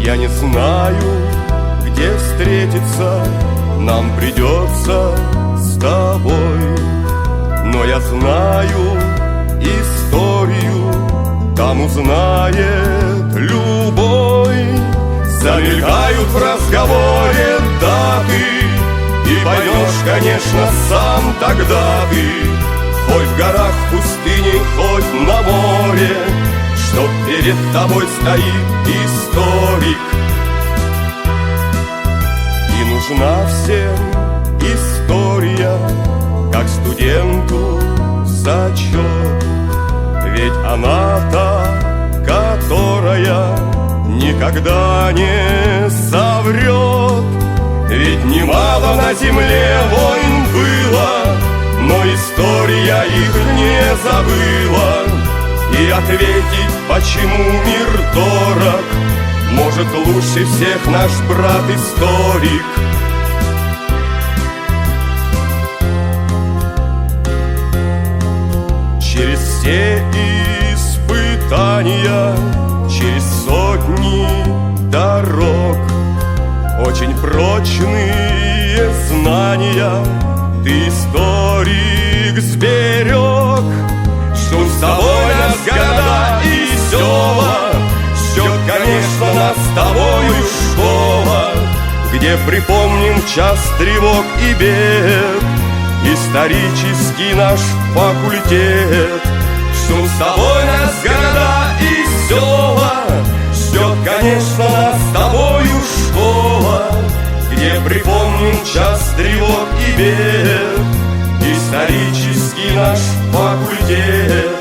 Я не знаю, где встретиться нам придется с тобой, но я знаю историю, там узнает любой. Замелькают в разговоре даты, и поймешь, конечно, сам тогда ты, хоть в горах, в пустыне, хоть на море, что перед тобой стоит историк. И нужна всем история, как студенту зачет, ведь она-то, которая никогда не соврет. Ведь немало на земле войн было, но история их не забыла. И ответить, почему мир дорог, может лучше всех наш брат-историк. Через все испытания, через сотни дорог, очень прочные знания ты, историк, сберег. Ждут с тобой нас города и села, ждет, конечно, нас с тобою школа, где припомним час тревог и бед, исторический наш факультет. Ждут с тобой нас города и села, ждет, конечно, нас с тобою школа, где припомним час тревог и бед, исторический наш факультет.